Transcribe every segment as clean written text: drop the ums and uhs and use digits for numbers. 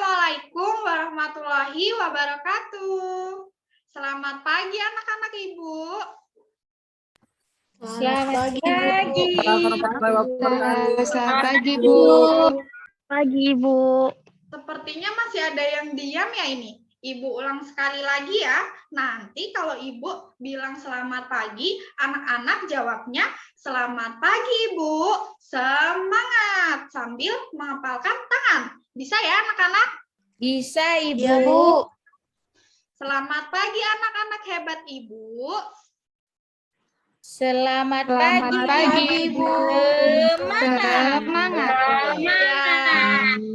Assalamualaikum warahmatullahi wabarakatuh. Selamat pagi anak-anak Ibu. Selamat pagi, Bu. Pagi, Bu. Sepertinya masih ada yang diam ya ini. Ibu ulang sekali lagi ya. Nanti kalau Ibu bilang selamat pagi, anak-anak jawabnya selamat pagi, Ibu. Semangat sambil menghafalkan tangan. Bisa ya anak-anak? Bisa, Ibu. Ya, Bu. Selamat pagi anak-anak hebat Ibu. Selamat pagi, Bu. Semangat. Ya,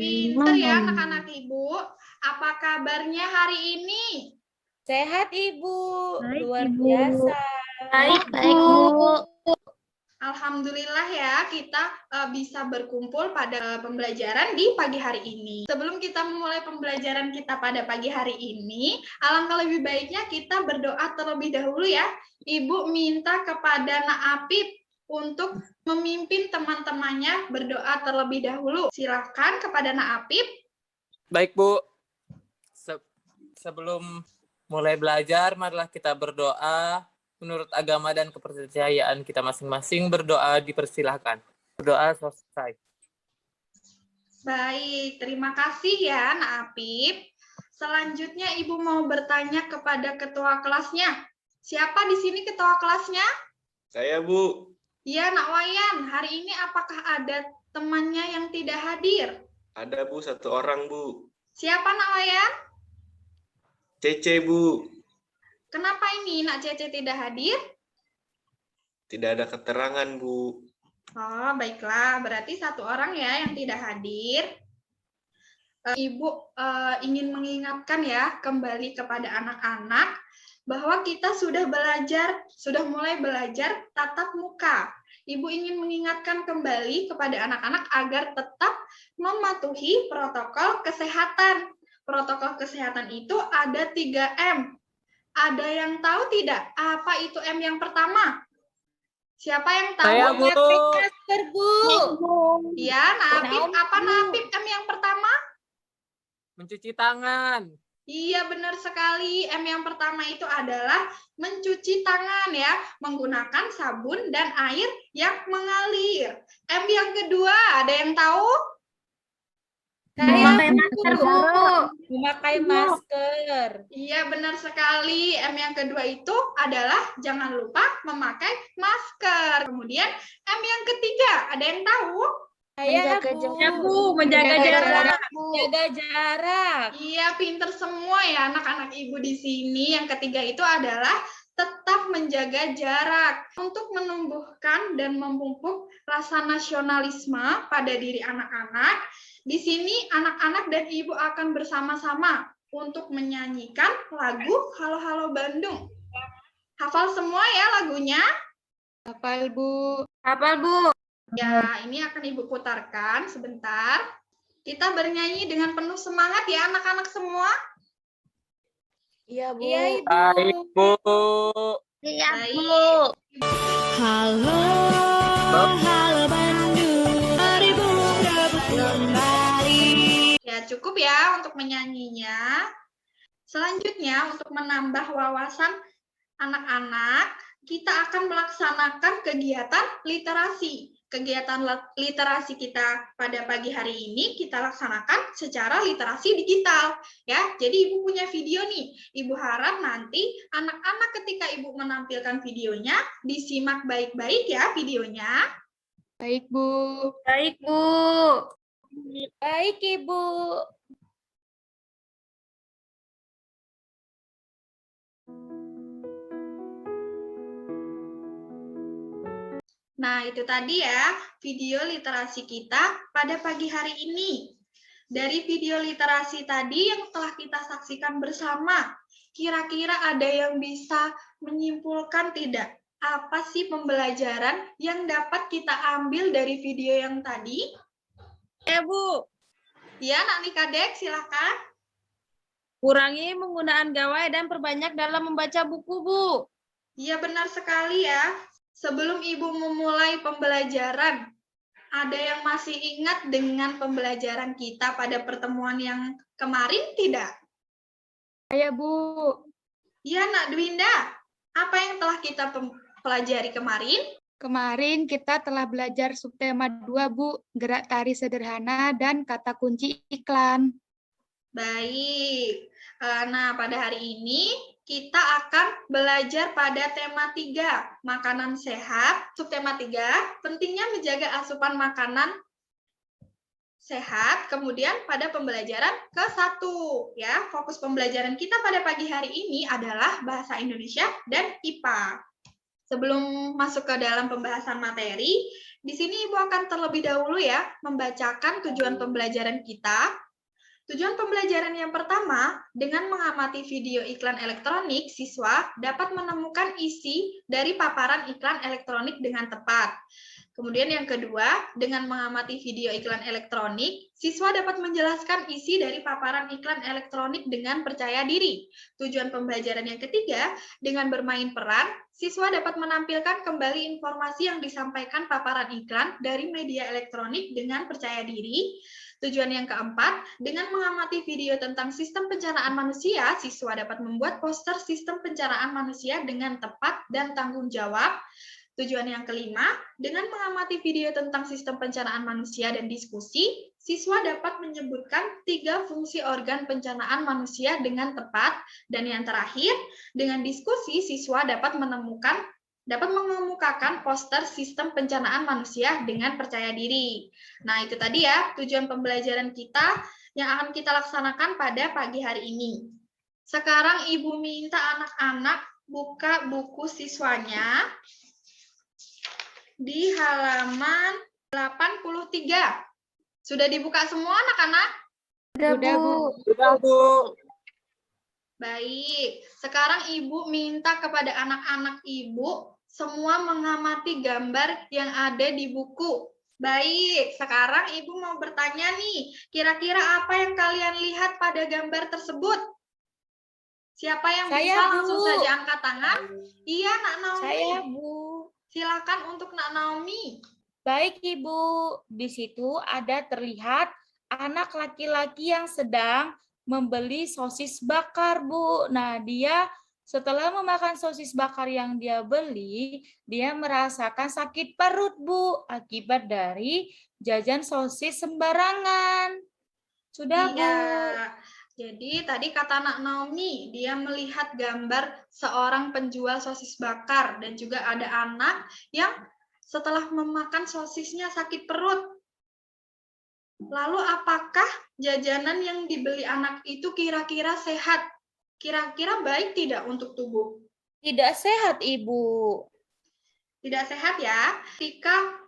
pinter ya anak-anak Ibu. Apa kabarnya hari ini? Sehat, Ibu. Baik, Luar Ibu. biasa. Baik, Bu. Alhamdulillah ya kita bisa berkumpul pada pembelajaran di pagi hari ini. Sebelum kita memulai pembelajaran kita pada pagi hari ini, alangkah lebih baiknya kita berdoa terlebih dahulu ya. Ibu minta kepada Nak Apip untuk memimpin teman-temannya berdoa terlebih dahulu. Silakan kepada Nak Apip. Baik, Bu. Sebelum mulai belajar, marilah kita berdoa. Menurut agama dan kepercayaan kita masing-masing, berdoa dipersilahkan. Berdoa selesai. Baik, terima kasih ya Nak Apip. Selanjutnya Ibu mau bertanya kepada ketua kelasnya. Siapa di sini ketua kelasnya? Saya, Bu. Iya, Nak Wayan. Hari ini apakah ada temannya yang tidak hadir? Ada, Bu, satu orang, Bu. Siapa Nak Wayan? Cece, Bu. Kenapa ini Nak Cece tidak hadir? Tidak ada keterangan, Bu. Oh, baiklah. Berarti satu orang ya yang tidak hadir. Ibu ingin mengingatkan ya kembali kepada anak-anak bahwa kita sudah mulai belajar tatap muka. Ibu ingin mengingatkan kembali kepada anak-anak agar tetap mematuhi protokol kesehatan. Protokol kesehatan itu ada 3M. Ada yang tahu tidak apa itu M yang pertama? Siapa yang tahu? Saya, Bu. Pakai masker, Bu. Ya, Napip. Apa Napip M yang pertama? Mencuci tangan. Iya, benar sekali. M yang pertama itu adalah mencuci tangan ya, menggunakan sabun dan air yang mengalir. M yang kedua, ada yang tahu? Memakai masker, Bu. Memakai masker. Iya, benar sekali. M yang kedua itu adalah jangan lupa memakai masker. Kemudian M yang ketiga, ada yang tahu? Menjaga jarak. Menjaga jarak. Iya, pinter semua ya anak-anak Ibu di sini. Yang ketiga itu adalah tetap menjaga jarak untuk menumbuhkan dan memupuk rasa nasionalisme pada diri anak-anak. Di sini anak-anak dan Ibu akan bersama-sama untuk menyanyikan lagu Halo Halo Bandung. Hafal semua ya lagunya? Hafal, Bu. Hafal, Bu. Ya, ini akan Ibu putarkan sebentar. Kita bernyanyi dengan penuh semangat ya anak-anak semua. Iya, Bu. Iya, Ibu. Baik, Bu. Iya, Baik. Halo, halo Bandung. Hari burung rebus kembali. Ya, cukup ya untuk menyanyinya. Selanjutnya, untuk menambah wawasan anak-anak, kita akan melaksanakan kegiatan literasi. Kegiatan literasi kita pada pagi hari ini kita laksanakan secara literasi digital ya. Jadi Ibu punya video nih. Ibu harap nanti anak-anak ketika Ibu menampilkan videonya disimak baik-baik ya videonya. Baik, Bu. Baik, Bu. Baik, Ibu. Nah, itu tadi ya video literasi kita pada pagi hari ini. Dari video literasi tadi yang telah kita saksikan bersama, kira-kira ada yang bisa menyimpulkan tidak? Apa sih pembelajaran yang dapat kita ambil dari video yang tadi? Ya, Bu. Ya, Nak Nikadek, silakan. Kurangi penggunaan gawai dan perbanyak dalam membaca buku, Bu. Iya, benar sekali ya. Sebelum Ibu memulai pembelajaran, Ada yang masih ingat dengan pembelajaran kita pada pertemuan yang kemarin tidak? Saya, Bu. Iya, Nak Dwinda. Apa yang telah kita pelajari kemarin? Kemarin kita telah belajar subtema 2, Bu. Gerak tari sederhana dan kata kunci iklan. Baik. Nah, pada hari ini kita akan belajar pada tema 3, makanan sehat. Subtema 3, pentingnya menjaga asupan makanan sehat. Kemudian pada pembelajaran ke-1, ya. Fokus pembelajaran kita pada pagi hari ini adalah bahasa Indonesia dan IPA. Sebelum masuk ke dalam pembahasan materi, di sini Ibu akan terlebih dahulu ya membacakan tujuan pembelajaran kita. Tujuan pembelajaran yang pertama, dengan mengamati video iklan elektronik, siswa dapat menemukan isi dari paparan iklan elektronik dengan tepat. Kemudian yang kedua, dengan mengamati video iklan elektronik, siswa dapat menjelaskan isi dari paparan iklan elektronik dengan percaya diri. Tujuan pembelajaran yang ketiga, dengan bermain peran, siswa dapat menampilkan kembali informasi yang disampaikan paparan iklan dari media elektronik dengan percaya diri. Tujuan yang keempat, dengan mengamati video tentang sistem pencernaan manusia, siswa dapat membuat poster sistem pencernaan manusia dengan tepat dan tanggung jawab. Tujuan yang kelima, dengan mengamati video tentang sistem pencernaan manusia dan diskusi, siswa dapat menyebutkan 3 fungsi organ pencernaan manusia dengan tepat. Dan yang terakhir, dengan diskusi, siswa dapat mengemukakan poster sistem pencernaan manusia dengan percaya diri. Nah, itu tadi ya tujuan pembelajaran kita yang akan kita laksanakan pada pagi hari ini. Sekarang Ibu minta anak-anak buka buku siswanya di halaman 83. Sudah dibuka semua anak-anak? Sudah, Bu. Sudah, Bu. Baik, sekarang Ibu minta kepada anak-anak Ibu semua mengamati gambar yang ada di buku. Baik, sekarang Ibu mau bertanya nih, kira-kira apa yang kalian lihat pada gambar tersebut? Siapa yang Saya, bisa Bu. langsung saja angkat tangan? Iya, Nak Naomi. Saya, Bu. Silakan untuk Nak Naomi. Baik, Ibu. Di situ ada terlihat anak laki-laki yang sedang membeli sosis bakar, Bu. Nah, dia setelah memakan sosis bakar yang dia beli, dia merasakan sakit perut, Bu, akibat dari jajan sosis sembarangan. Sudah, Bu. Iya. Jadi tadi kata Nak Naomi, dia melihat gambar seorang penjual sosis bakar dan juga ada anak yang setelah memakan sosisnya sakit perut. Lalu apakah jajanan yang dibeli anak itu kira-kira sehat? Kira-kira baik tidak untuk tubuh? Tidak sehat, Ibu. Tidak sehat ya. Ketika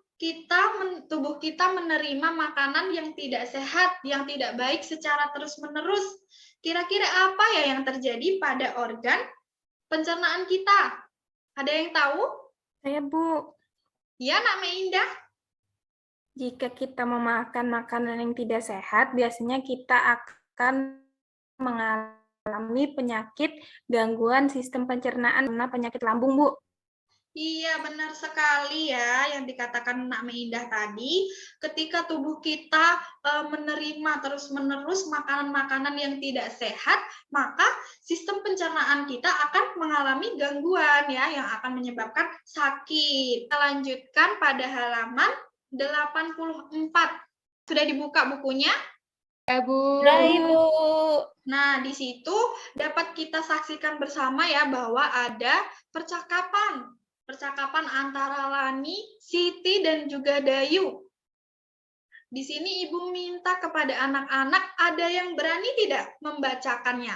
tubuh kita menerima makanan yang tidak sehat, yang tidak baik secara terus-menerus, kira-kira apa ya yang terjadi pada organ pencernaan kita? Ada yang tahu? Saya, Bu. Ya, Nak Meindah. Jika kita memakan makanan yang tidak sehat, biasanya kita akan mengalami penyakit gangguan sistem pencernaan, penyakit lambung, Bu. Iya, benar sekali ya yang dikatakan Nak Meindah tadi. Ketika tubuh kita menerima terus-menerus makanan-makanan yang tidak sehat, maka sistem pencernaan kita akan mengalami gangguan ya yang akan menyebabkan sakit. Kita lanjutkan pada halaman 84. Sudah dibuka bukunya? Ya, Bu. Sudah, Ibu. Nah, di situ dapat kita saksikan bersama ya bahwa ada percakapan antara Lani, Siti, dan juga Dayu. Di sini Ibu minta kepada anak-anak ada yang berani tidak membacakannya.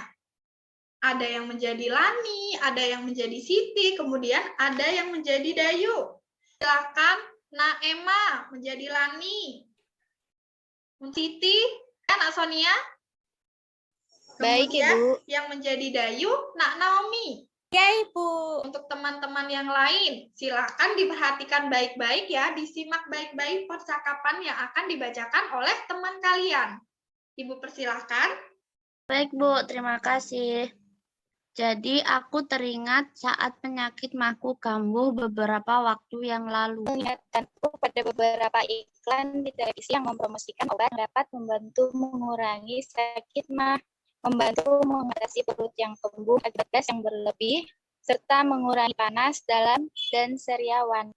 Ada yang menjadi Lani, ada yang menjadi Siti, kemudian ada yang menjadi Dayu. Silakan Nak Emma menjadi Lani. Siti, Nak Sonia. Baik, Kemudian Ibu. yang menjadi Dayu, Nak Naomi. Ya, Ibu. Untuk teman-teman yang lain, silakan diperhatikan baik-baik ya, disimak baik-baik percakapan yang akan dibacakan oleh teman kalian. Ibu persilahkan. Baik, Bu. Terima kasih. Jadi aku teringat saat penyakit maku kambuh beberapa waktu yang lalu. Mengingatkanku pada beberapa iklan di televisi yang mempromosikan obat yang dapat membantu mengurangi sakit mah, membantu mengatasi perut yang kambuh, akibat gas yang berlebih, serta mengurangi panas, dalam, dan seriawan.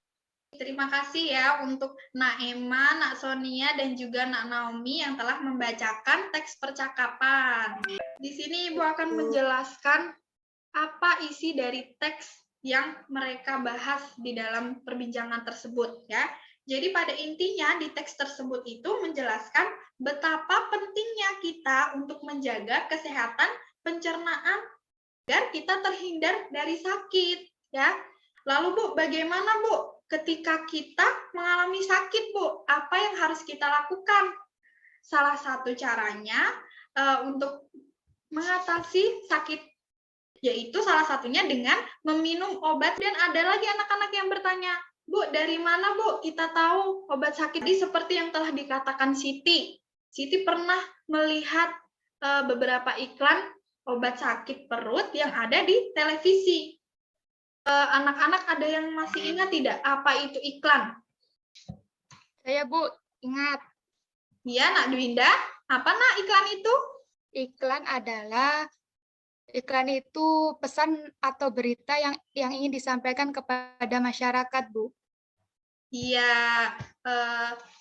Terima kasih ya untuk Nak Emma, Nak Sonia, dan juga Nak Naomi yang telah membacakan teks percakapan. Di sini Ibu akan menjelaskan apa isi dari teks yang mereka bahas di dalam perbincangan tersebut ya. Jadi pada intinya di teks tersebut itu menjelaskan betapa pentingnya kita untuk menjaga kesehatan pencernaan agar kita terhindar dari sakit ya. Lalu Bu, bagaimana Bu ketika kita mengalami sakit Bu? Apa yang harus kita lakukan? Salah satu caranya untuk mengatasi sakit yaitu salah satunya dengan meminum obat. Dan ada lagi anak-anak yang bertanya, Bu, dari mana Bu kita tahu obat sakit? Jadi seperti yang telah dikatakan Siti. Siti pernah melihat beberapa iklan obat sakit perut yang ada di televisi. Anak-anak ada yang masih ingat tidak apa itu iklan? Saya Bu, ingat. Iya, Nak Dwinda. Apa Nak iklan itu? Iklan itu pesan atau berita yang ingin disampaikan kepada masyarakat, Bu. Iya,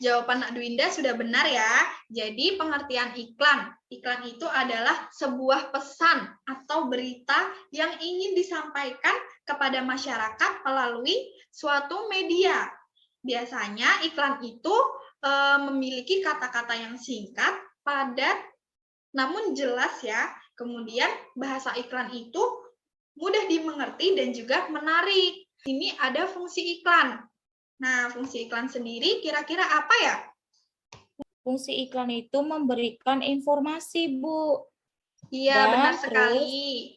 jawaban Nak Dwinda sudah benar ya. Jadi pengertian iklan. Iklan itu adalah sebuah pesan atau berita yang ingin disampaikan kepada masyarakat melalui suatu media. Biasanya iklan itu memiliki kata-kata yang singkat, padat, namun jelas ya. Kemudian bahasa iklan itu mudah dimengerti dan juga menarik. Ini ada fungsi iklan. Nah, fungsi iklan sendiri kira-kira apa ya? Fungsi iklan itu memberikan informasi, Bu. Iya, Dan benar sekali.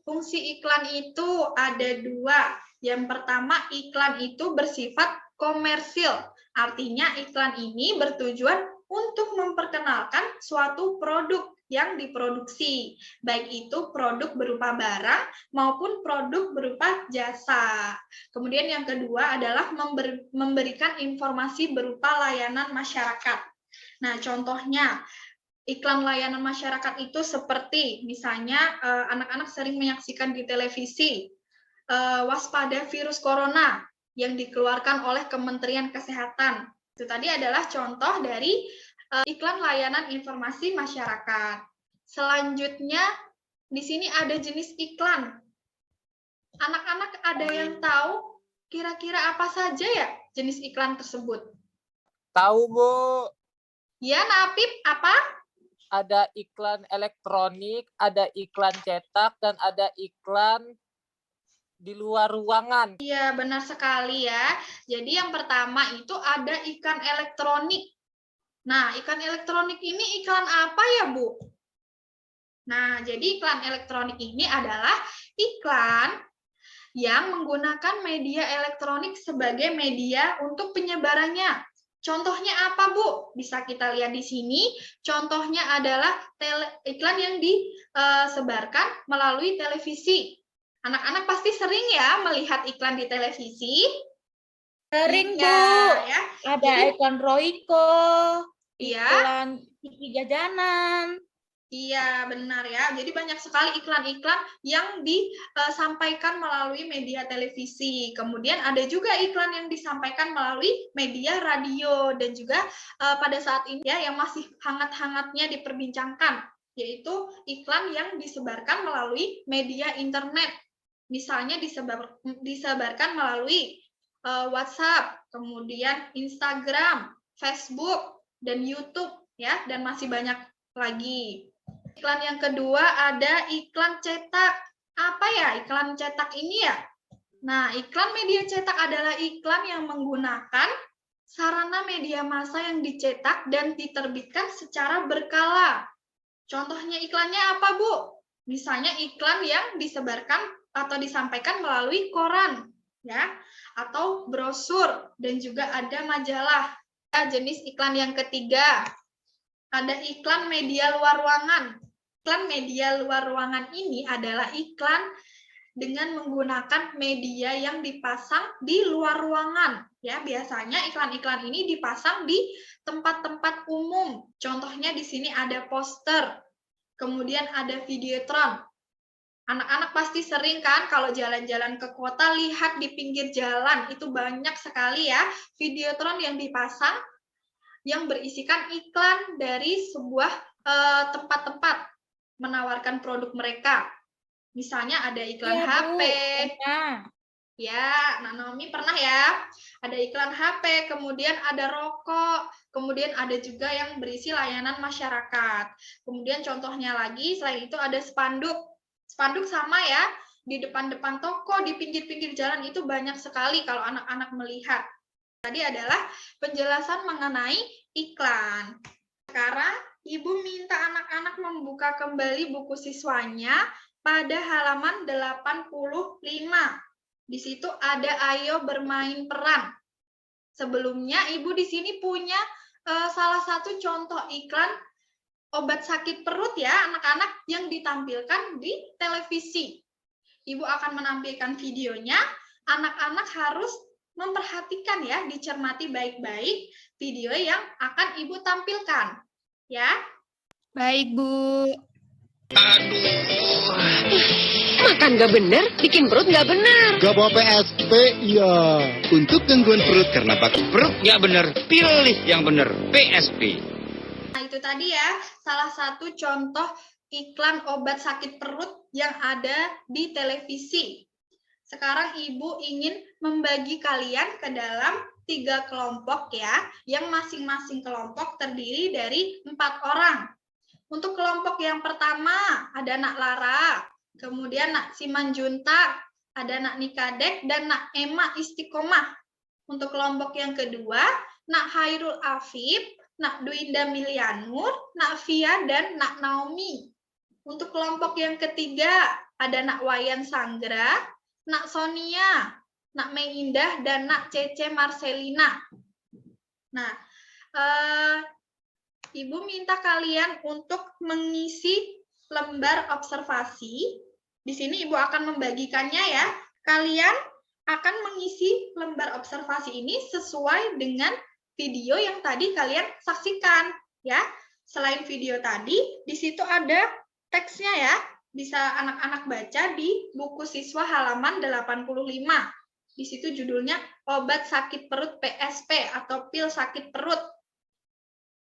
Fungsi iklan itu ada dua. Yang pertama, iklan itu bersifat komersil. Artinya iklan ini bertujuan untuk memperkenalkan suatu produk yang diproduksi, baik itu produk berupa barang maupun produk berupa jasa. Kemudian yang kedua adalah memberikan informasi berupa layanan masyarakat. Nah, contohnya iklan layanan masyarakat itu seperti misalnya anak-anak sering menyaksikan di televisi waspada virus corona yang dikeluarkan oleh Kementerian Kesehatan. Itu tadi adalah contoh dari iklan layanan informasi masyarakat. Selanjutnya, di sini ada jenis iklan. Anak-anak ada yang tahu kira-kira apa saja ya jenis iklan tersebut? Tahu, Bu. Ya, Napip, apa? Ada iklan elektronik, ada iklan cetak, dan ada iklan di luar ruangan. Iya, benar sekali ya. Jadi yang pertama itu ada iklan elektronik. Nah, iklan elektronik ini iklan apa ya, Bu? Nah, jadi iklan elektronik ini adalah iklan yang menggunakan media elektronik sebagai media untuk penyebarannya. Contohnya apa, Bu? Bisa kita lihat di sini. Contohnya adalah iklan yang disebarkan melalui televisi. Anak-anak pasti sering ya melihat iklan di televisi. Sering, Bu. Ya. Ada iklan Royco, Iya. iklan TV jajanan. Iya, benar ya. Jadi banyak sekali iklan-iklan yang disampaikan melalui media televisi. Kemudian ada juga iklan yang disampaikan melalui media radio dan juga pada saat ini ya yang masih hangat-hangatnya diperbincangkan, yaitu iklan yang disebarkan melalui media internet. Misalnya disebarkan melalui WhatsApp, kemudian Instagram, Facebook, dan YouTube ya, dan masih banyak lagi. Iklan yang kedua ada iklan cetak. Apa ya iklan cetak ini ya? Nah, iklan media cetak adalah iklan yang menggunakan sarana media massa yang dicetak dan diterbitkan secara berkala. Contohnya iklannya apa, Bu? Misalnya iklan yang disebarkan atau disampaikan melalui koran, ya, atau brosur, dan juga ada majalah. Jenis iklan yang ketiga, ada iklan media luar ruangan. Iklan media luar ruangan ini adalah iklan dengan menggunakan media yang dipasang di luar ruangan. Ya, biasanya iklan-iklan ini dipasang di tempat-tempat umum. Contohnya di sini ada poster, kemudian ada videotron. Anak-anak pasti sering kan kalau jalan-jalan ke kota lihat di pinggir jalan, itu banyak sekali ya videotron yang dipasang yang berisikan iklan dari sebuah tempat-tempat menawarkan produk mereka. Misalnya ada iklan Iya, Bu. HP. Pernah. Ya, Nak Naomi pernah ya. Ada iklan HP, kemudian ada rokok, kemudian ada juga yang berisi layanan masyarakat. Kemudian contohnya lagi, selain itu ada spanduk. Spanduk sama ya, di depan-depan toko, di pinggir-pinggir jalan itu banyak sekali kalau anak-anak melihat. Tadi adalah penjelasan mengenai iklan. Sekarang Ibu minta anak-anak membuka kembali buku siswanya pada halaman 85. Di situ ada ayo bermain peran. Sebelumnya Ibu di sini punya salah satu contoh iklan obat sakit perut ya anak-anak yang ditampilkan di televisi. Ibu akan menampilkan videonya, anak-anak harus memperhatikan ya, dicermati baik-baik video yang akan Ibu tampilkan. Ya. Baik, Bu. Makan nggak bener, bikin perut nggak bener. Gak bawa PSP, iya. Untuk gangguan perut karena pakai perut nggak bener, pilih yang bener, PSP. Nah, itu tadi ya, salah satu contoh iklan obat sakit perut yang ada di televisi. Sekarang Ibu ingin membagi kalian ke dalam 3 kelompok ya, yang masing-masing kelompok terdiri dari 4 orang. Untuk kelompok yang pertama, ada Nak Lara, kemudian Nak Simanjuntak, ada Nak Nikadek, dan Nak Emma Istiqomah. Untuk kelompok yang kedua, Nak Hairul Afif, Nak Dwinda Milianur, Nak Fia, dan Nak Naomi. Untuk kelompok yang ketiga, ada Nak Wayan Sanggra, Nak Sonia, Nak Mei Indah, dan Nak Cece Marcelina. Nah, Ibu minta kalian untuk mengisi lembar observasi. Di sini Ibu akan membagikannya ya. Kalian akan mengisi lembar observasi ini sesuai dengan video yang tadi kalian saksikan ya. Selain video tadi, di situ ada teksnya ya. Bisa anak-anak baca di buku siswa halaman 85. Di situ judulnya obat sakit perut PSP atau pil sakit perut.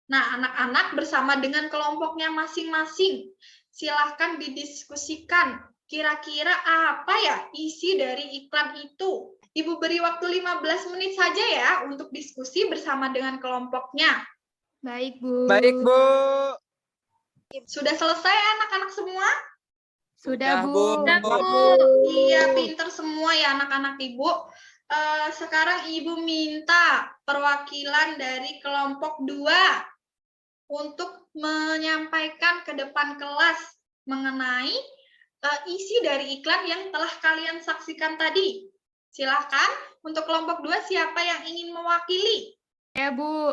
Nah, anak-anak bersama dengan kelompoknya masing-masing, silahkan didiskusikan. Kira-kira apa ya isi dari iklan itu? Ibu beri waktu 15 menit saja ya untuk diskusi bersama dengan kelompoknya. Baik, Bu. Baik, Bu. Sudah selesai anak-anak semua? Sudah, Bu. Sudah, Bu. Iya, pinter semua ya anak-anak Ibu. Sekarang Ibu minta perwakilan dari kelompok 2 untuk menyampaikan ke depan kelas mengenai isi dari iklan yang telah kalian saksikan tadi. Silahkan, untuk kelompok 2 siapa yang ingin mewakili? Ya, Bu.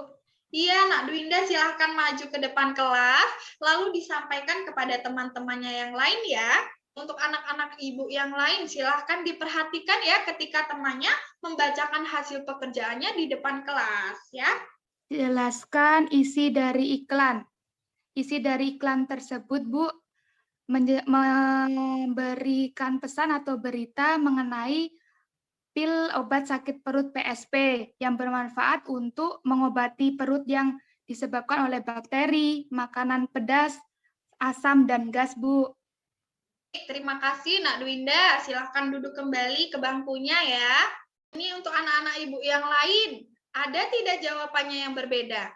Iya, Nak Dwinda silahkan maju ke depan kelas, lalu disampaikan kepada teman-temannya yang lain ya. Untuk anak-anak Ibu yang lain, silahkan diperhatikan ya ketika temannya membacakan hasil pekerjaannya di depan kelas ya. Jelaskan isi dari iklan. Isi dari iklan tersebut, Bu, memberikan pesan atau berita mengenai pil obat sakit perut PSP yang bermanfaat untuk mengobati perut yang disebabkan oleh bakteri, makanan pedas, asam, dan gas, Bu. Terima kasih, Nak Dwinda. Silahkan duduk kembali ke bangkunya ya. Ini untuk anak-anak Ibu yang lain. Ada tidak jawabannya yang berbeda?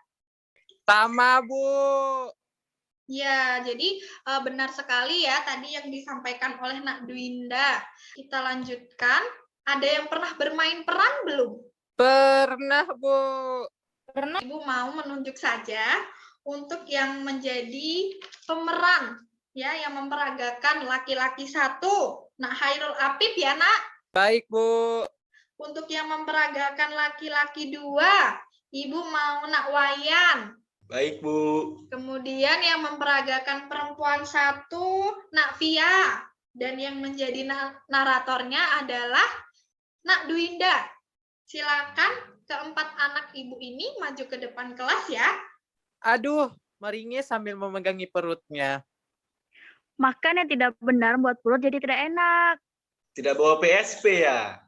Sama, Bu. Ya, jadi benar sekali ya tadi yang disampaikan oleh Nak Dwinda. Kita lanjutkan. Ada yang pernah bermain peran belum? Pernah, Bu. Pernah. Ibu mau menunjuk saja untuk yang menjadi pemeran, ya, yang memperagakan laki-laki 1. Nak Hairul Apip ya, Nak? Baik, Bu. Untuk yang memperagakan laki-laki 2, Ibu mau Nak Wayan. Baik, Bu. Kemudian yang memperagakan perempuan 1, Nak Via. Dan yang menjadi naratornya adalah Nak Dwinda. Silakan keempat anak ibu ini maju ke depan kelas ya. Aduh, meringis sambil memegangi perutnya. Makan yang tidak benar membuat perut jadi tidak enak. Tidak bawa PSP ya?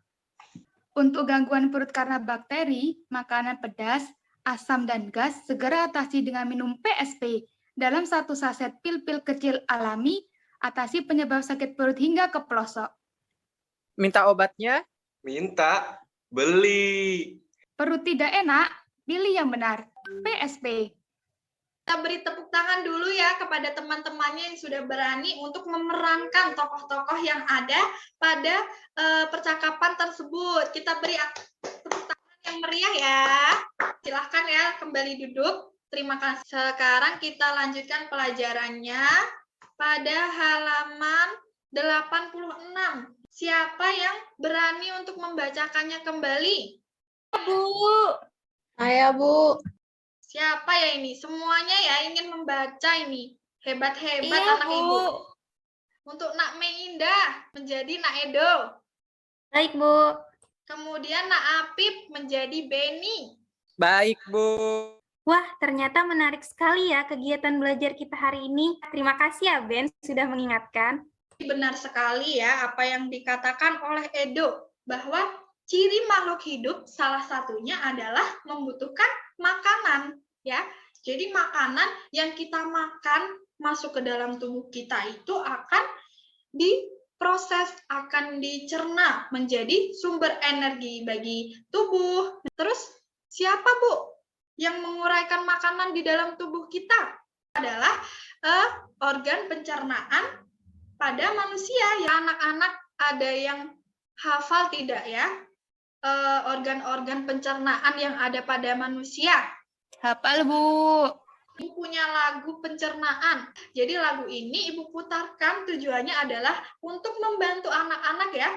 Untuk gangguan perut karena bakteri, makanan pedas, asam, dan gas segera atasi dengan minum PSP. Dalam 1 saset pil-pil kecil alami, atasi penyebab sakit perut hingga ke pelosok. Minta obatnya? Minta. Beli. Perut tidak enak, pilih yang benar, PSP. Kita beri tepuk tangan dulu ya kepada teman-temannya yang sudah berani untuk memerankan tokoh-tokoh yang ada pada percakapan tersebut. Kita beri tepuk tangan yang meriah ya. Silahkan ya kembali duduk. Terima kasih. Sekarang kita lanjutkan pelajarannya pada halaman 86. Siapa yang berani untuk membacakannya kembali? Bu. Saya, Bu. Siapa ya ini? Semuanya ya ingin membaca ini. Hebat-hebat Iya, anak Bu. ibu. Untuk Nak Meindah menjadi Nak Edo. Baik, Bu. Kemudian Nak Apip menjadi Beni. Baik, Bu. Wah, ternyata menarik sekali ya kegiatan belajar kita hari ini. Terima kasih ya, Ben, sudah mengingatkan. Benar sekali ya apa yang dikatakan oleh Edo, bahwa ciri makhluk hidup salah satunya adalah membutuhkan makanan, ya. Jadi makanan yang kita makan masuk ke dalam tubuh kita itu akan diproses, akan dicerna menjadi sumber energi bagi tubuh. Terus siapa, Bu, yang menguraikan makanan di dalam tubuh kita? Adalah organ pencernaan pada manusia. Ya, anak-anak ada yang hafal tidak ya? Organ-organ pencernaan yang ada pada manusia. Hafal, Bu. Ibu punya lagu pencernaan. Jadi lagu ini Ibu putarkan tujuannya adalah untuk membantu anak-anak ya,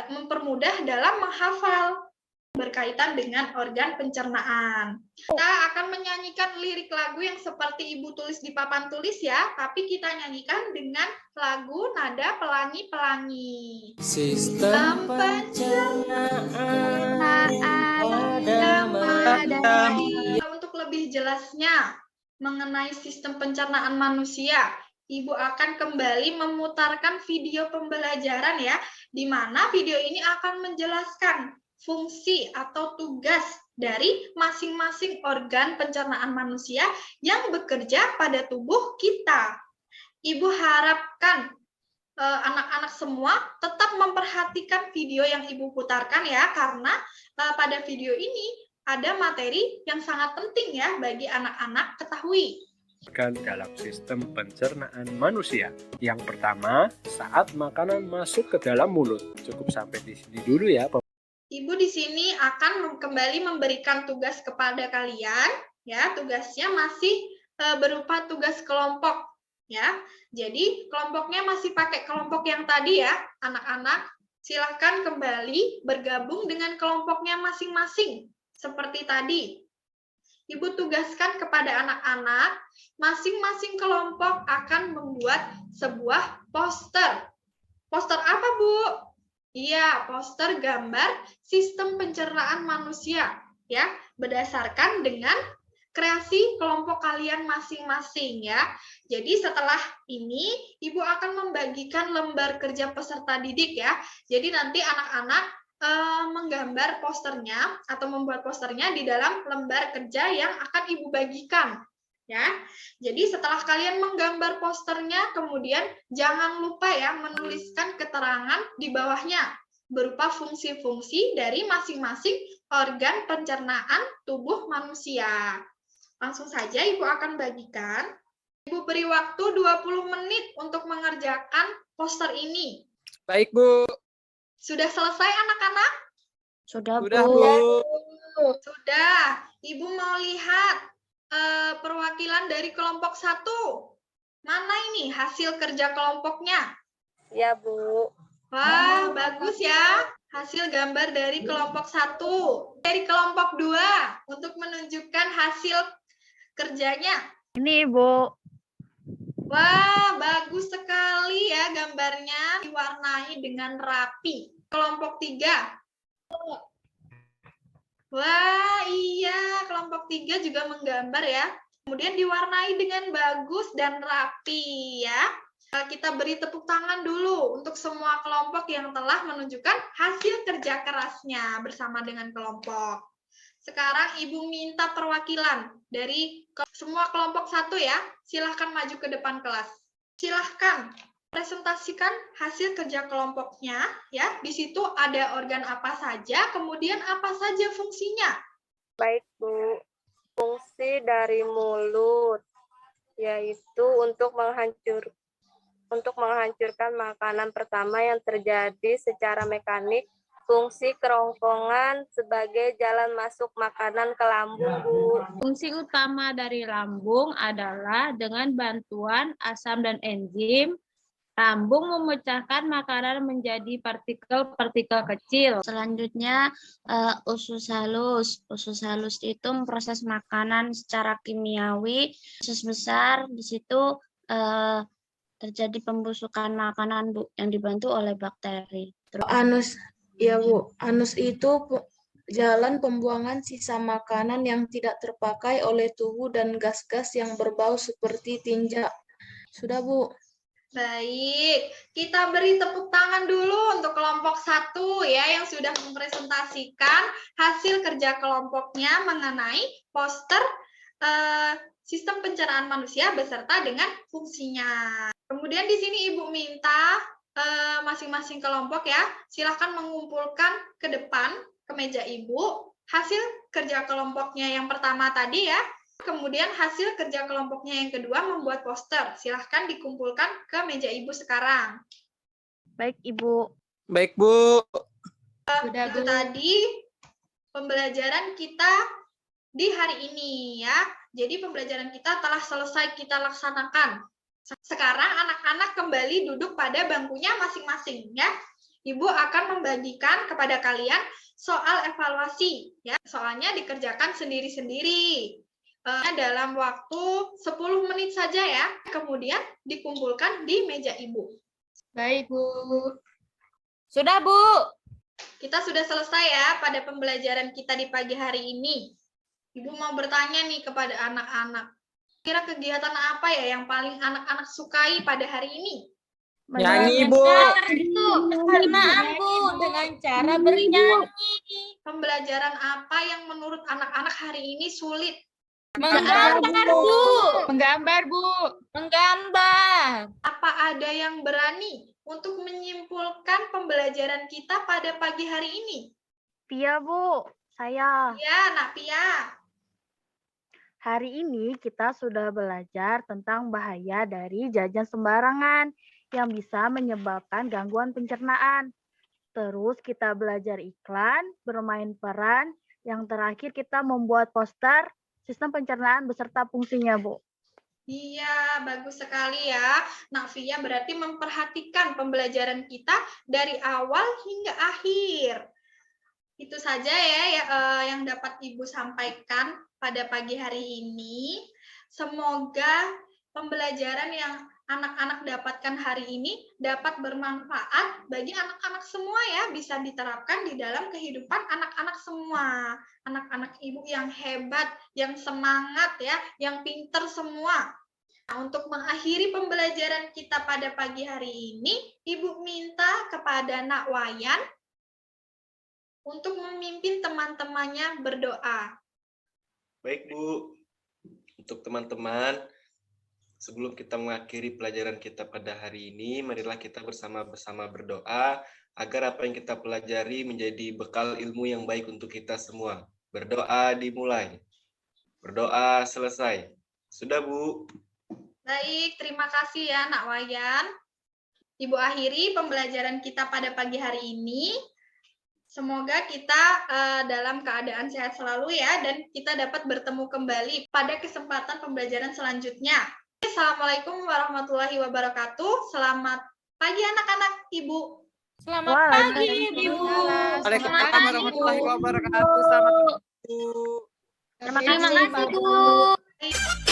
mempermudah dalam menghafal berkaitan dengan organ pencernaan. Kita akan menyanyikan lirik lagu yang seperti Ibu tulis di papan tulis ya, tapi kita nyanyikan dengan lagu nada pelangi-pelangi. Sistem pencernaan. Untuk lebih jelasnya mengenai sistem pencernaan manusia, Ibu akan kembali memutarkan video pembelajaran ya, di mana video ini akan menjelaskan fungsi atau tugas dari masing-masing organ pencernaan manusia yang bekerja pada tubuh kita. Ibu harapkan anak-anak semua tetap memperhatikan video yang Ibu putarkan ya, karena pada video ini ada materi yang sangat penting ya bagi anak-anak ketahui. Dalam sistem pencernaan manusia. Yang pertama, saat makanan masuk ke dalam mulut. Cukup sampai di sini dulu ya. Ibu di sini akan kembali memberikan tugas kepada kalian, ya. Tugasnya masih berupa tugas kelompok, ya. Jadi kelompoknya masih pakai kelompok yang tadi ya, anak-anak. Silahkan kembali bergabung dengan kelompoknya masing-masing, seperti tadi. Ibu tugaskan kepada anak-anak, masing-masing kelompok akan membuat sebuah poster. Poster apa, Bu? Iya, poster gambar sistem pencernaan manusia, ya, berdasarkan dengan kreasi kelompok kalian masing-masing, ya. Jadi setelah ini, Ibu akan membagikan lembar kerja peserta didik, ya. Jadi nanti anak-anak menggambar posternya atau membuat posternya di dalam lembar kerja yang akan Ibu bagikan. Ya, jadi setelah kalian menggambar posternya, kemudian jangan lupa ya menuliskan keterangan di bawahnya berupa fungsi-fungsi dari masing-masing organ pencernaan tubuh manusia. Langsung saja Ibu akan bagikan. Ibu beri waktu 20 menit untuk mengerjakan poster ini. Baik, Bu. Sudah selesai anak-anak? Sudah, Bu. Sudah. Ibu mau lihat perwakilan dari kelompok 1. Mana ini hasil kerja kelompoknya? Ya, Bu. Wah, bagus ya. Hasil gambar dari kelompok 1. Dari kelompok 2 untuk menunjukkan hasil kerjanya? Ini, Bu. Wah, bagus sekali ya gambarnya, diwarnai dengan rapi. Kelompok 3. Wah, iya, kelompok 3 juga menggambar ya. Kemudian diwarnai dengan bagus dan rapi ya. Kita beri tepuk tangan dulu untuk semua kelompok yang telah menunjukkan hasil kerja kerasnya bersama dengan kelompok. Sekarang Ibu minta perwakilan dari semua kelompok 1 ya. Silahkan maju ke depan kelas. Silahkan presentasikan hasil kerja kelompoknya ya. Di situ ada organ apa saja, kemudian apa saja fungsinya. Baik, Bu. Fungsi dari mulut yaitu untuk menghancurkan makanan pertama yang terjadi secara mekanik. Fungsi kerongkongan sebagai jalan masuk makanan ke lambung, Bu. Fungsi utama dari lambung adalah dengan bantuan asam dan enzim, lambung memecahkan makanan menjadi partikel-partikel kecil. Selanjutnya usus halus. Usus halus itu memproses makanan secara kimiawi. Usus besar di situ terjadi pembusukan makanan, Bu, yang dibantu oleh bakteri. Anus. Ya, Bu. Anus itu jalan pembuangan sisa makanan yang tidak terpakai oleh tubuh dan gas-gas yang berbau seperti tinja. Sudah, Bu. Baik, kita beri tepuk tangan dulu untuk kelompok 1 ya yang sudah mempresentasikan hasil kerja kelompoknya mengenai poster sistem pencernaan manusia beserta dengan fungsinya. Kemudian di sini Ibu minta masing-masing kelompok ya, silahkan mengumpulkan ke depan ke meja Ibu hasil kerja kelompoknya yang pertama tadi ya. Kemudian hasil kerja kelompoknya yang kedua membuat poster. Silahkan dikumpulkan ke meja Ibu sekarang. Baik, Ibu. Baik, Bu. Itu tadi pembelajaran kita di hari ini ya. Jadi pembelajaran kita telah selesai kita laksanakan. Sekarang anak-anak kembali duduk pada bangkunya masing-masing ya. Ibu akan membagikan kepada kalian soal evaluasi ya. Soalnya dikerjakan sendiri-sendiri. Dalam waktu 10 menit saja ya. Kemudian dikumpulkan di meja Ibu. Baik, Bu. Sudah, Bu. Kita sudah selesai ya pada pembelajaran kita di pagi hari ini. Ibu mau bertanya nih kepada anak-anak. Kira kegiatan apa ya yang paling anak-anak sukai pada hari ini? Nyanyi, Bu. Karena Bu, dengan cara bernyanyi. Pembelajaran apa yang menurut anak-anak hari ini sulit? Menggambar, Bu. Menggambar, Bu. Menggambar. Apa ada yang berani untuk menyimpulkan pembelajaran kita pada pagi hari ini? Pia, Bu. Saya. Ya, Nak Pia. Hari ini kita sudah belajar tentang bahaya dari jajan sembarangan yang bisa menyebabkan gangguan pencernaan. Terus kita belajar iklan, bermain peran, yang terakhir kita membuat poster sistem pencernaan beserta fungsinya, Bu. Iya, bagus sekali ya. Nak Via berarti memperhatikan pembelajaran kita dari awal hingga akhir. Itu saja ya yang dapat Ibu sampaikan pada pagi hari ini. Semoga pembelajaran yang anak-anak dapatkan hari ini dapat bermanfaat bagi anak-anak semua ya, bisa diterapkan di dalam kehidupan anak-anak semua. Anak-anak Ibu yang hebat, yang semangat ya, yang pinter semua. Nah, untuk mengakhiri pembelajaran kita pada pagi hari ini, Ibu minta kepada Nak Wayan untuk memimpin teman-temannya berdoa. Baik, Bu. Untuk teman-teman, sebelum kita mengakhiri pelajaran kita pada hari ini, marilah kita bersama-sama berdoa agar apa yang kita pelajari menjadi bekal ilmu yang baik untuk kita semua. Berdoa dimulai. Berdoa selesai. Sudah, Bu? Baik, terima kasih ya Nak Wayan. Ibu akhiri pembelajaran kita pada pagi hari ini. Semoga kita dalam keadaan sehat selalu ya, dan kita dapat bertemu kembali pada kesempatan pembelajaran selanjutnya. Assalamualaikum warahmatullahi wabarakatuh. Selamat pagi anak-anak Ibu. Selamat pagi, Ibu. Waalaikumsalam warahmatullahi wabarakatuh. Selamat pagi, Bu. Terima kasih, Bu. Baik.